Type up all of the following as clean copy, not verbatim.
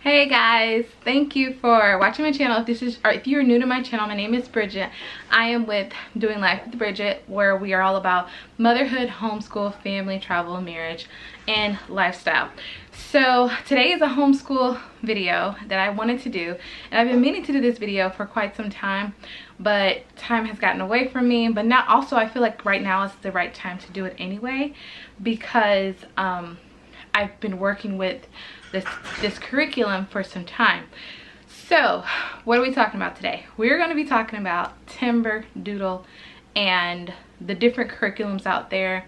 Hey guys, thank you for watching my channel. If you're new to my channel, my name is Bridget. I am with Doing Life with Bridget, where we are all about motherhood, homeschool, family, travel, marriage, and lifestyle. So today is a homeschool video that I wanted to do, and I've been meaning to do this video for quite some time, but time has gotten away from me. But now also I feel like right now is the right time to do it anyway, because I've been working with this curriculum for some time. So what are we talking about today? We're going to be talking about Timberdoodle and the different curriculums out there,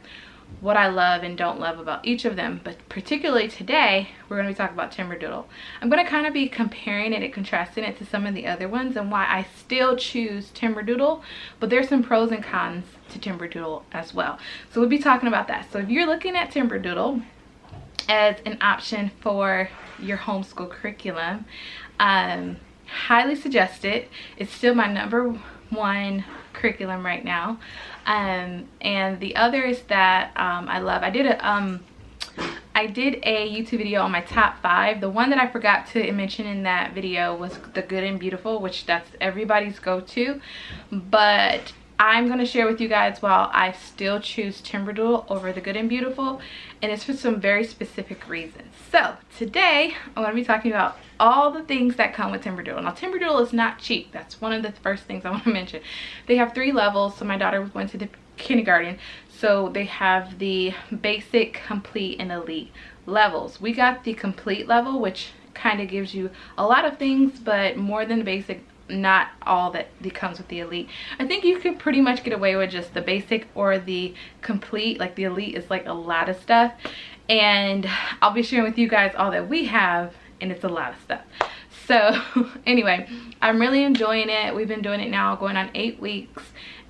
what I love and don't love about each of them. But particularly today, we're going to be talking about Timberdoodle. I'm going to kind of be comparing it and contrasting it to some of the other ones and why I still choose Timberdoodle, but there's some pros and cons to Timberdoodle as well. So we'll be talking about that. So if you're looking at Timberdoodle as an option for your homeschool curriculum, highly suggest it. It's still my #1 curriculum right now, and the others that I love, I did a YouTube video on my top 5. The one that I forgot to mention in that video was the Good and Beautiful, which that's everybody's go-to, but I'm going to share with you guys while I still choose Timberdoodle over the Good and Beautiful, and it's for some very specific reasons. So today I'm going to be talking about all the things that come with Timberdoodle. Now Timberdoodle is not cheap. That's one of the first things I want to mention. They have 3 levels, so my daughter went to the kindergarten, so they have the basic, complete, and elite levels. We got the complete level, which kind of gives you a lot of things, but more than the basic, not all that comes with the elite. I think you could pretty much get away with just the basic or the complete. Like the elite is like a lot of stuff, and I'll be sharing with you guys all that we have, and it's a lot of stuff. So anyway, I'm really enjoying it. We've been doing it now going on 8 weeks,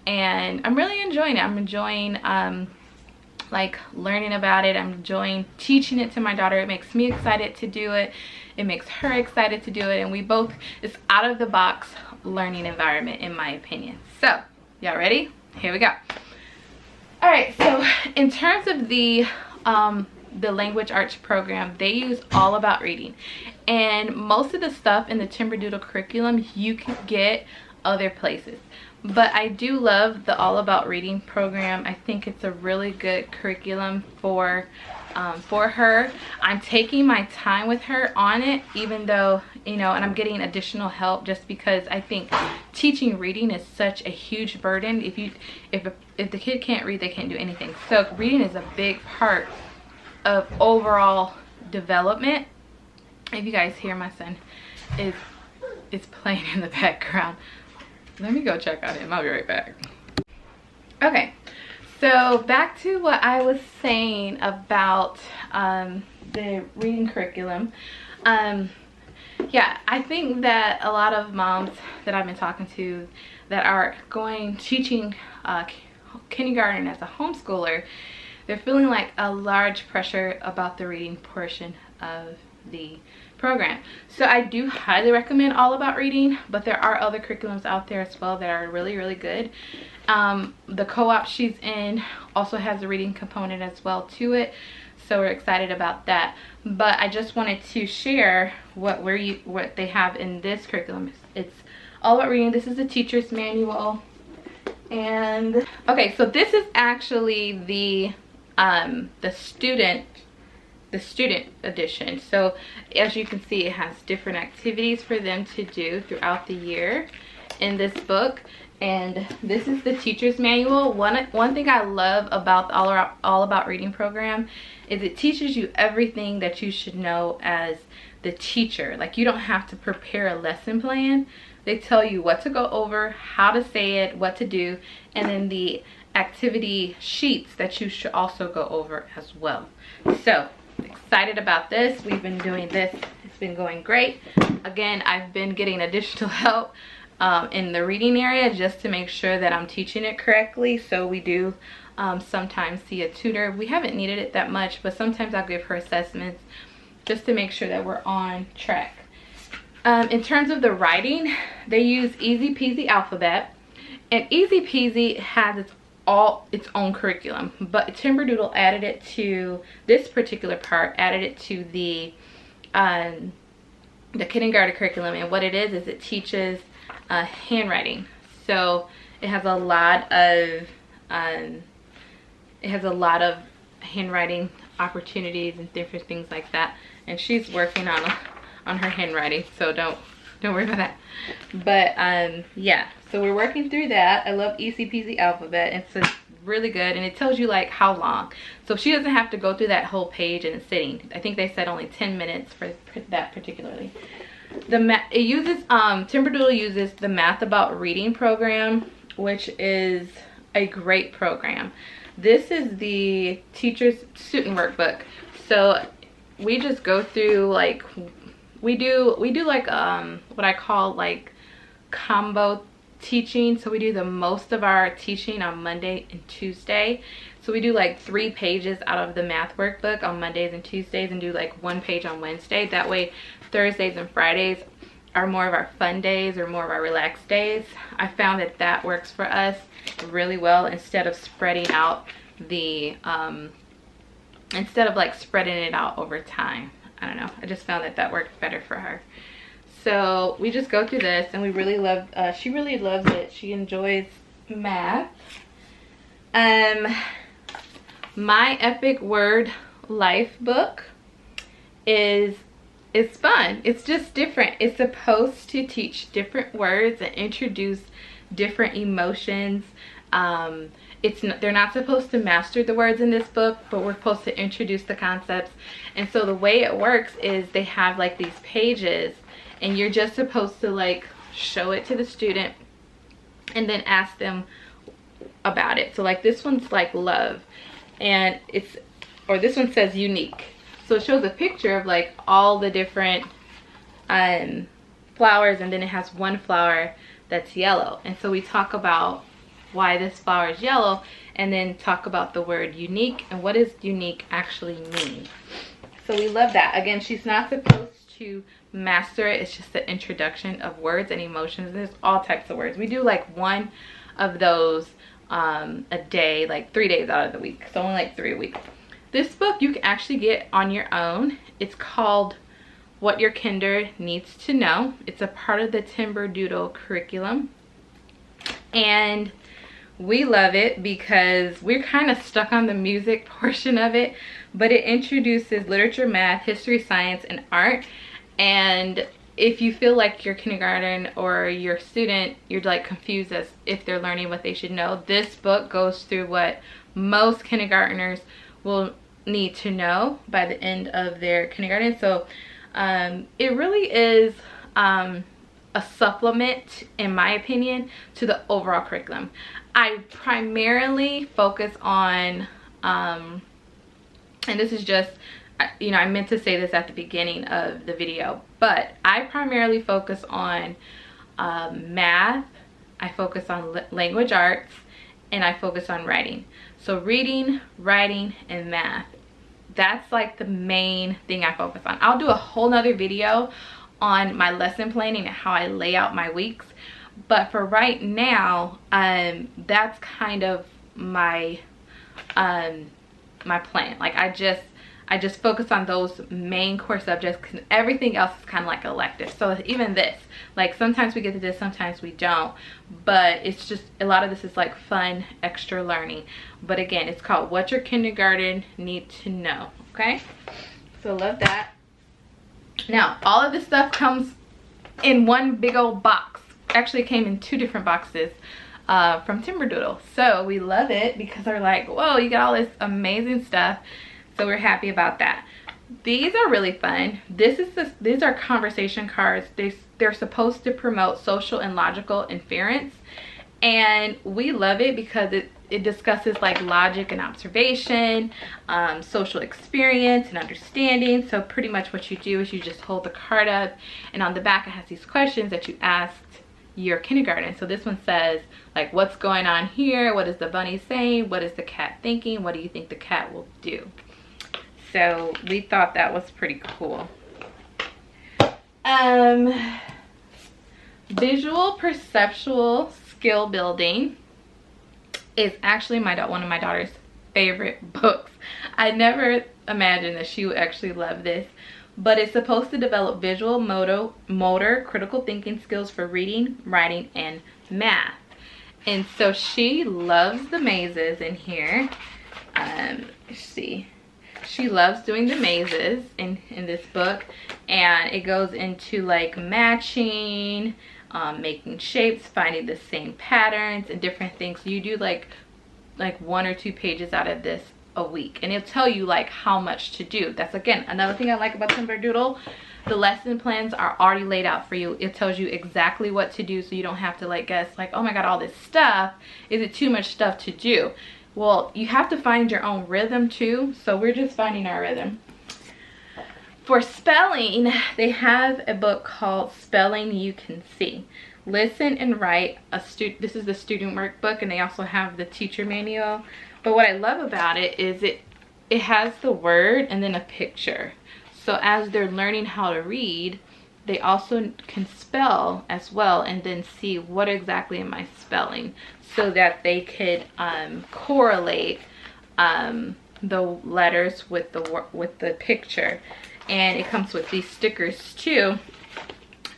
and I'm really enjoying it. I'm enjoying like learning about it. I'm enjoying teaching it to my daughter. It makes me excited to do it. It makes her excited to do it, and we both, it's out of the box learning environment in my opinion. So y'all ready? Here we go. All right, so in terms of the language arts program, they use All About Reading, and most of the stuff in the Timberdoodle curriculum you can get other places, but I do love the All About Reading program. I think it's a really good curriculum for her. I'm taking my time with her on it, even though, you know, and I'm getting additional help just because I think teaching reading is such a huge burden. If the kid can't read, they can't do anything. So reading is a big part of overall development. If you guys hear, my son is playing in the background. Let me go check on him. I'll be right back. Okay, so back to what I was saying about the reading curriculum. Yeah, I think that a lot of moms that I've been talking to that are teaching kindergarten as a homeschooler, they're feeling like a large pressure about the reading portion of the program. So I do highly recommend All About Reading, but there are other curriculums out there as well that are really, really good. The co-op she's in also has a reading component as well to it, so we're excited about that. But I just wanted to share what they have in this curriculum. It's All About Reading. This is the teacher's manual, and okay, so this is actually the student edition. So as you can see, it has different activities for them to do throughout the year in this book, and this is the teacher's manual. One thing I love about the All About Reading program is it teaches you everything that you should know as the teacher. Like, you don't have to prepare a lesson plan. They tell you what to go over, how to say it, what to do, and then the activity sheets that you should also go over as well. So excited about this. We've been doing this. It's been going great. Again, I've been getting additional help in the reading area just to make sure that I'm teaching it correctly. So we do sometimes see a tutor. We haven't needed it that much, but sometimes I'll give her assessments just to make sure that we're on track. In terms of the writing, they use Easy Peasy Alphabet, and Easy Peasy has its own curriculum, but Timberdoodle added it to this particular part, added it to the the kindergarten curriculum, and what it is it teaches handwriting. So it has a lot of handwriting opportunities and different things like that, and she's working on her handwriting, so don't worry about that. But yeah, so we're working through that. I love Easy Peasy Alphabet. It's really good, and it tells you like how long, so she doesn't have to go through that whole page in a sitting. I think they said only 10 minutes for that particularly. It uses Timberdoodle uses the Math About Reading program, which is a great program. This is the teacher's student workbook. So we just go through like we do like what I call like combo teaching. So we do the most of our teaching on Monday and Tuesday. So we do like 3 pages out of the math workbook on Mondays and Tuesdays, and do like 1 page on Wednesday. That way Thursdays and Fridays are more of our fun days, or more of our relaxed days. I found that works for us really well, instead of spreading out the instead of like spreading it out over time. I don't know, I just found that worked better for her. So we just go through this, and we really love she really loves it. She enjoys math. My Epic Word Life book is fun. It's just different. It's supposed to teach different words and introduce different emotions. They're not supposed to master the words in this book, but we're supposed to introduce the concepts. And so the way it works is they have like these pages, and you're just supposed to like show it to the student and then ask them about it. So like this one's like love, and this one says unique. So it shows a picture of like all the different flowers, and then it has one flower that's yellow. And so we talk about why this flower is yellow, and then talk about the word unique and what does unique actually mean. So we love that. Again, she's not supposed to master it. It's just the introduction of words and emotions. There's all types of words. We do like 1 of those a day, like 3 days out of the week. So only like 3 a week. This book you can actually get on your own. It's called What Your Kinder Needs to Know. It's a part of the Timberdoodle curriculum. And we love it because we're kind of stuck on the music portion of it, but it introduces literature, math, history, science, and art. And if you feel like your kindergarten or your student, you're like confused as if they're learning what they should know, this book goes through what most kindergartners will need to know by the end of their kindergarten. So it really is a supplement, in my opinion, to the overall curriculum. I primarily focus on and this is just, you know, I meant to say this at the beginning of the video, but I primarily focus on math, I focus on language arts, and I focus on writing. So reading, writing, and math. That's like the main thing I focus on. I'll do a whole nother video on my lesson planning and how I lay out my weeks. But for right now, that's kind of my my plan. Like I just focus on those main core subjects, because everything else is kind of like elective. So even this, like sometimes we get to this, sometimes we don't, but it's just a lot of this is like fun extra learning. But again, it's called What Your Kindergarten Need to Know. Okay, so love that. Now all of this stuff comes in one big old box. Actually, it came in 2 different boxes from Timberdoodle. So we love it because they're like, whoa, you got all this amazing stuff. So we're happy about that. These are really fun. These are conversation cards. They're supposed to promote social and logical inference, and we love it because it discusses like logic and observation, social experience and understanding. So pretty much what you do is you just hold the card up, and on the back it has these questions that you asked your kindergarten. So this one says like, what's going on here? What is the bunny saying? What is the cat thinking? What do you think the cat will do? So we thought that was pretty cool. Visual perceptual skill building is actually one of my daughter's favorite books. I never imagined that she would actually love this, but it's supposed to develop visual, motor, critical thinking skills for reading, writing, and math. And so she loves the mazes in here. Let's see. She loves doing the mazes in this book, and it goes into like matching, making shapes, finding the same patterns and different things. So you do like 1 or 2 pages out of this a week, and it'll tell you like how much to do. That's again another thing I like about Timberdoodle. The lesson plans are already laid out for you. It tells you exactly what to do, so you don't have to like guess like, oh my god, all this stuff, is it too much stuff to do? Well, you have to find your own rhythm too, so we're just finding our rhythm. For spelling, they have a book called Spelling You Can See. Listen and write. This is the student workbook, and they also have the teacher manual. But what I love about it is it has the word and then a picture. So as they're learning how to read, they also can spell as well, and then see what exactly am I spelling, so that they could correlate the letters with the picture. And it comes with these stickers too.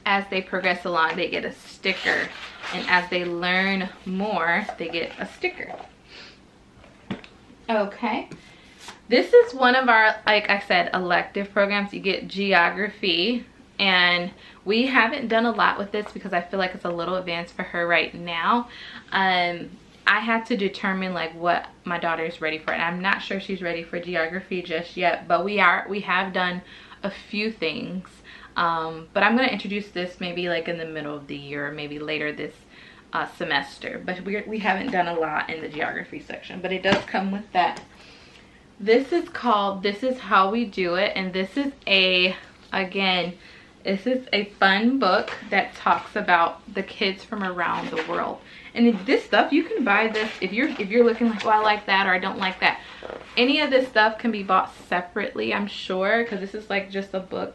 As they progress along, they get a sticker, and as they learn more, they get a sticker. Okay, this is one of our, like I said, elective programs. You get geography, and we haven't done a lot with this because I feel like it's a little advanced for her right now. I had to determine like what my daughter is ready for, and I'm not sure she's ready for geography just yet, but we have done a few things. But I'm going to introduce this maybe like in the middle of the year, or maybe later this semester. But we haven't done a lot in the geography section, but it does come with that. This is called This Is How We Do It, and this is this is a fun book that talks about the kids from around the world. And this stuff, you can buy this if you're looking like, well, I like that or I don't like that. Any of this stuff can be bought separately, I'm sure, because this is like just a book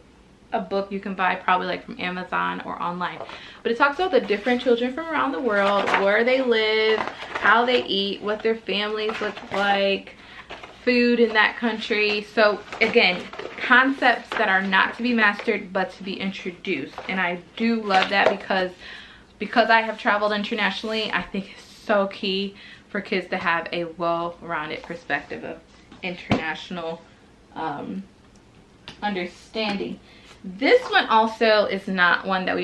you can buy probably like from Amazon or online. But it talks about the different children from around the world, where they live, how they eat, what their families look like, food in that country. So again, concepts that are not to be mastered but to be introduced. And I do love that because I have traveled internationally. I think it's so key for kids to have a well-rounded perspective of international understanding. This one also is not one that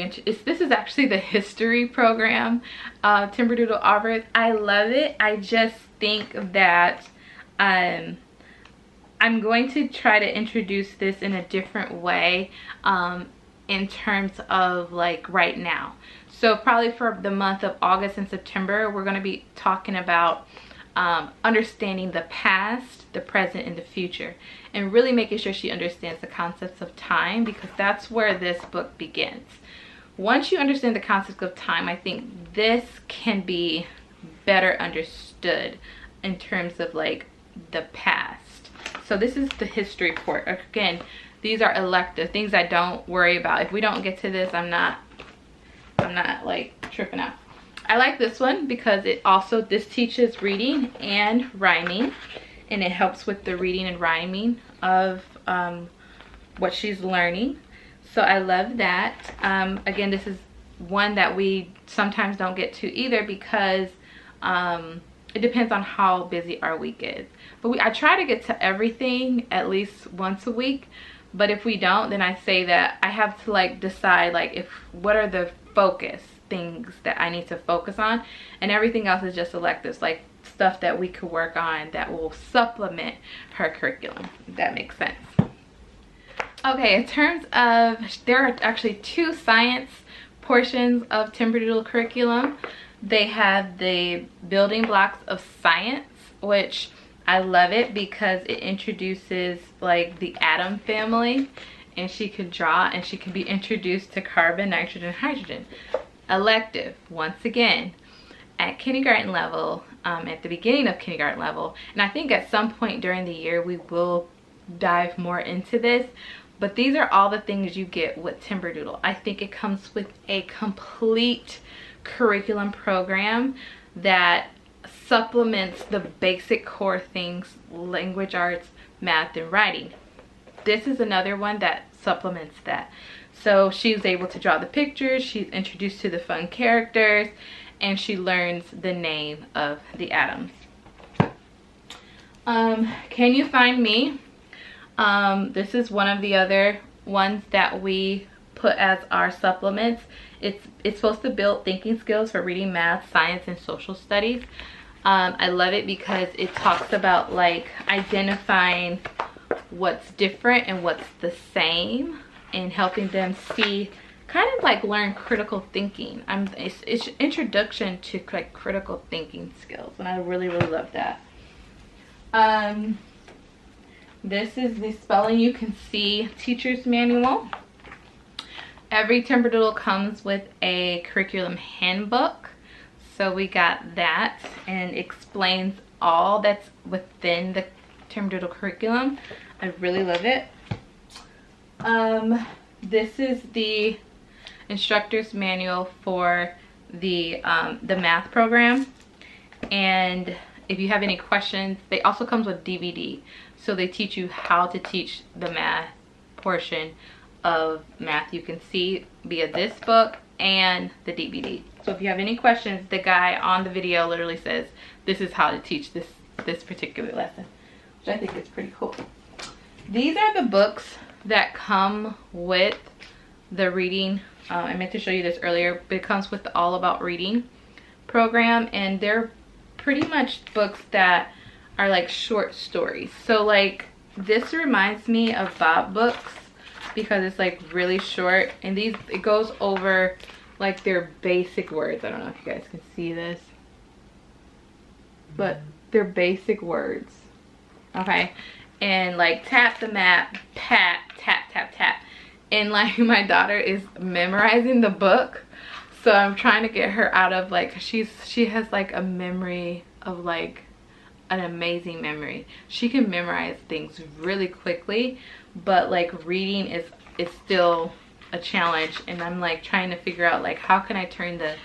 this is actually the history program Timberdoodle offers. I love it. I just think that I'm going to try to introduce this in a different way in terms of like right now. So probably for the month of August and September, we're going to be talking about understanding the past, the present, and the future, and really making sure she understands the concepts of time, because that's where this book begins. Once you understand the concept of time, I think this can be better understood in terms of like the past. So this is the history part. Again, these are elective things I don't worry about. If we don't get to this, I'm not like tripping out. I like this one because this teaches reading and rhyming, and it helps with the reading and rhyming of what she's learning. So I love that. Again, this is one that we sometimes don't get to either, because it depends on how busy our week is. But I try to get to everything at least once a week. But if we don't, then I say that I have to like decide like what are the focus things that I need to focus on, and everything else is just electives, like stuff that we could work on that will supplement her curriculum, if that makes sense. Okay, in terms of, there are actually 2 science portions of Timberdoodle curriculum. They have the building blocks of science, which I love it because it introduces like the atom family, and she could draw, and she can be introduced to carbon, nitrogen, hydrogen. Elective, once again, at kindergarten level, at the beginning of kindergarten level, and I think at some point during the year we will dive more into this, but these are all the things you get with Timberdoodle. I think it comes with a complete curriculum program that supplements the basic core things: language arts, math, and writing. This is another one that supplements that. So she was able to draw the pictures, she's introduced to the fun characters, and she learns the name of the atoms. Can You Find Me? This is one of the other ones that we put as our supplements. It's supposed to build thinking skills for reading, math, science, and social studies. I love it because it talks about like identifying what's different and what's the same, and helping them see, kind of like learn critical thinking. It's introduction to like critical thinking skills, and I really love that. This is the Spelling You Can See teacher's manual. Every Timberdoodle comes with a curriculum handbook. So we got that, and explains all that's within the Timberdoodle curriculum. I really love it. This is the instructor's manual for the math program. And if you have any questions, they also comes with DVD. So they teach you how to teach the math portion of Math You Can See via this book and the DVD. So if you have any questions, the guy on the video literally says this is how to teach this particular lesson, which I think is pretty cool. These are the books that come with the reading. I meant to show you this earlier, but it comes with the All About Reading program, and they're pretty much books that are like short stories. So like this reminds me of Bob books because it's like really short, and it goes over like their basic words. I don't know if you guys can see this, but they're basic words, okay? And like tap the map, pat, tap, tap, tap. And like my daughter is memorizing the book, so I'm trying to get her out of like, she has like a memory of like an amazing memory. She can memorize things really quickly, but like reading is still a challenge, and I'm like trying to figure out like how can I turn the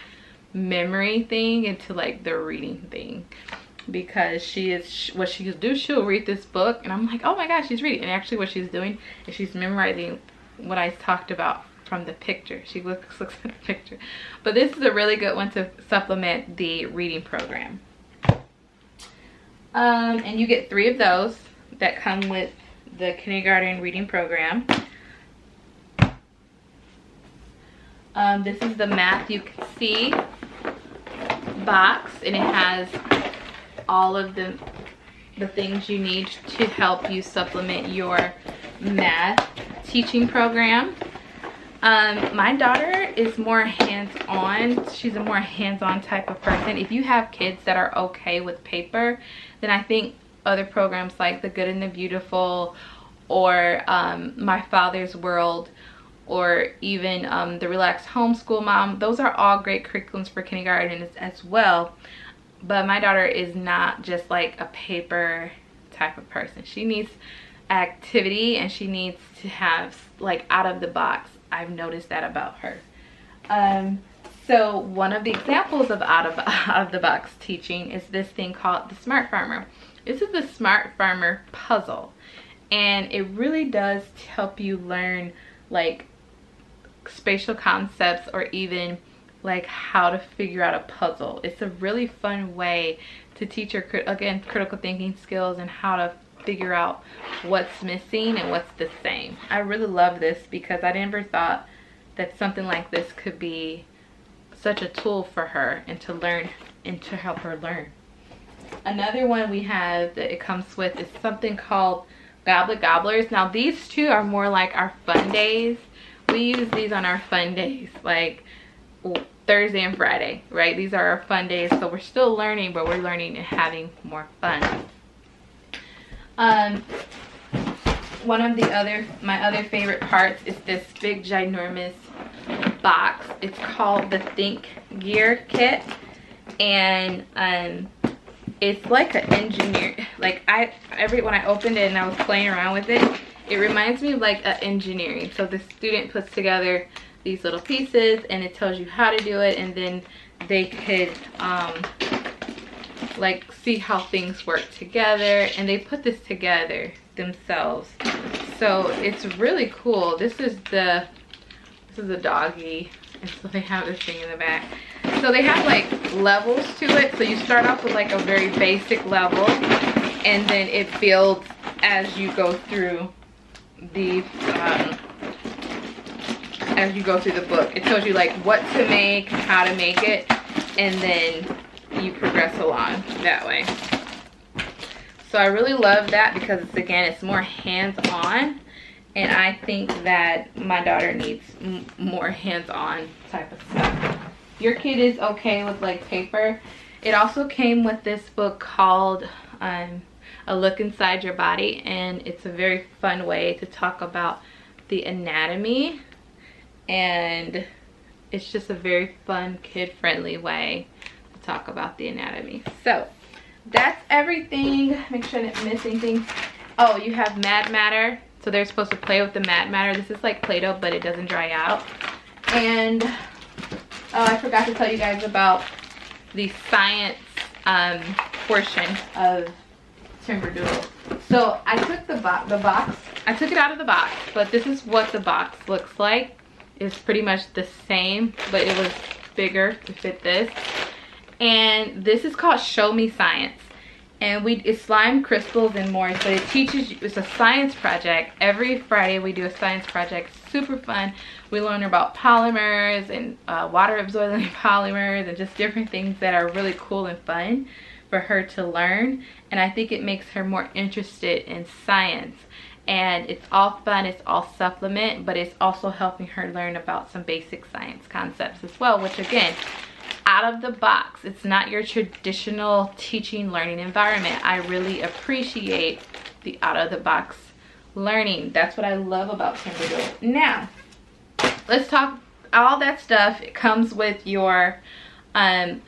memory thing into like the reading thing, because what she'll do, she'll read this book and I'm like, oh my gosh, she's reading, and actually what she's doing is she's memorizing what I talked about from the picture. She looks at the picture. But this is a really good one to supplement the reading program. And you get 3 of those that come with the kindergarten reading program. This is the Math You Can See box, and it has all of the things you need to help you supplement your math teaching program. My daughter is more hands-on. She's a more hands-on type of person. If you have kids that are okay with paper, then I think other programs like The Good and the Beautiful, or My Father's World, or even the Relaxed Homeschool Mom, those are all great curriculums for kindergarten as well. But my daughter is not just like a paper type of person. She needs activity, and she needs to have like out of the box. I've noticed that about her. So one of the examples of out of the box teaching is this thing called the Smart Farmer. This is the Smart Farmer puzzle, and it really does help you learn like spatial concepts, or even like how to figure out a puzzle. It's a really fun way to teach your, again, critical thinking skills and how to figure out what's missing and what's the same. I really love this because I never thought that something like this could be such a tool for her and to learn and to help her learn. Another one we have that it comes with is something called Goblet Gobblers. Now these two are more like our fun days. We use these on our fun days, like Thursday and Friday, right? These are our fun days, so we're still learning, but we're learning and having more fun. One of my other favorite parts is this big ginormous box. It's called the Think Gear Kit, and it's like an engineer, like when I opened it and I was playing around with it, it reminds me of like engineering. So the student puts together these little pieces and it tells you how to do it, and then they could like see how things work together, and they put this together themselves. So it's really cool. This is a doggy, and so they have this thing in the back. So they have like levels to it. So you start off with like a very basic level, and then it builds as you go through the book. It tells you like what to make, how to make it, and then you progress along that way. So I really love that because it's more hands-on, and I think that my daughter needs more hands-on type of stuff. Your kid is okay with like paper. It also came with this book called A Look Inside Your Body, and it's a very fun way to talk about the anatomy, and it's just a very fun kid-friendly way to talk about the anatomy. So that's everything. Make sure I didn't miss anything. Oh, you have Mad Matter, so they're supposed to play with the Mad Matter. This is like Play-Doh, but it doesn't dry out. And oh, I forgot to tell you guys about the science portion of Timberdoodle. So I took the box, I took it out of the box, but this is what the box looks like. It's pretty much the same, but it was bigger to fit this. And this is called Show Me Science. And it's slime, crystals, and more. So it teaches you, it's a science project. Every Friday we do a science project. Super fun. We learn about polymers and water absorbing polymers and just different things that are really cool and fun for her to learn. And I think it makes her more interested in science. And it's all fun, it's all supplement, but it's also helping her learn about some basic science concepts as well, which again, out of the box, it's not your traditional teaching learning environment. I really appreciate the out of the box learning. That's what I love about Timberdoodle. Now let's talk all that stuff. It comes with your comes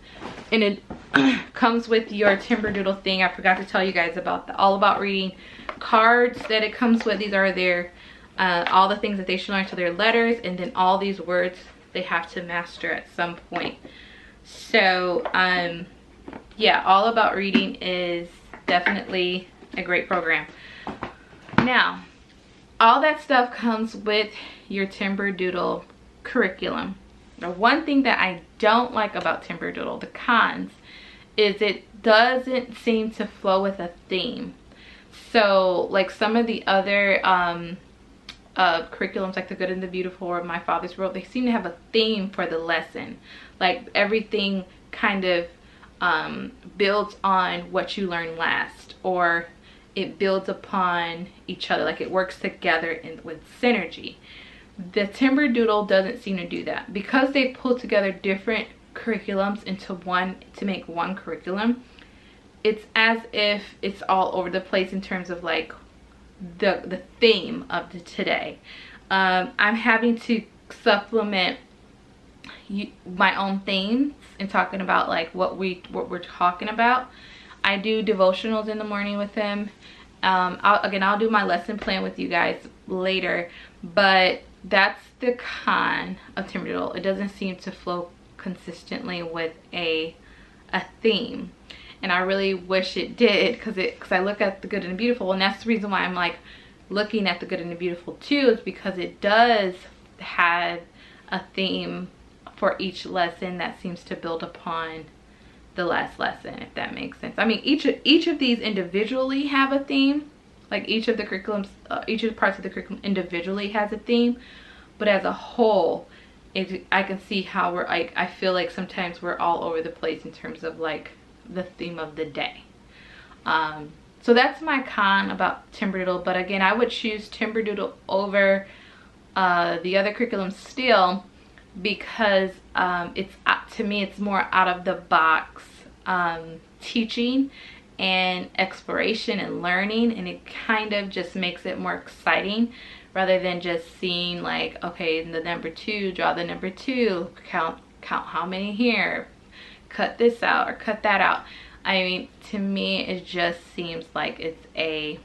with your Timberdoodle thing. I forgot to tell you guys about the all about reading cards that it comes with. These are their all the things that they should learn, to their letters, and then all these words they have to master at some point. So yeah, all about reading is definitely a great program. Now all that stuff comes with your Timberdoodle curriculum. The one thing that I don't like about Timberdoodle, the cons, is it doesn't seem to flow with a theme. So like some of the other curriculums like The Good and the Beautiful or My Father's World, they seem to have a theme for the lesson. Like everything kind of builds on what you learned last, or it builds upon each other, like it works together with synergy. The Timberdoodle doesn't seem to do that. Because they pull together different curriculums into one to make one curriculum, it's as if it's all over the place in terms of like the theme of today. I'm having to supplement my own themes and talking about like what we're talking about. I do devotionals in the morning with him. I'll do my lesson plan with you guys later, but that's the con of Timberdoodle. It doesn't seem to flow consistently with a theme, and I really wish it did, because I look at The Good and the Beautiful, and that's the reason why I'm like looking at The Good and the Beautiful too, is because it does have a theme for each lesson that seems to build upon the last lesson, if that makes sense. I mean, each of these individually have a theme, like each of the curriculums, each of the parts of the curriculum individually has a theme, but as a whole, I can see how I feel like sometimes we're all over the place in terms of like the theme of the day. So that's my con about Timberdoodle, but again, I would choose Timberdoodle over the other curriculum still, because to me it's more out of the box teaching and exploration and learning, and it kind of just makes it more exciting rather than just seeing like, okay, in the number 2, draw the number 2, count how many here, cut this out or cut that out. I mean, to me it just seems like it's a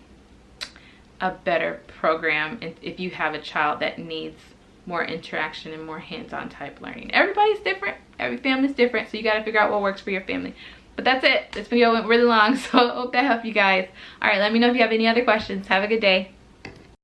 better program if you have a child that needs more interaction and more hands-on type learning. Everybody's different, every family's different, so you got to figure out what works for your family. But that's it. This video went really long, so I hope that helped you guys. All right, let me know if you have any other questions. Have a good day.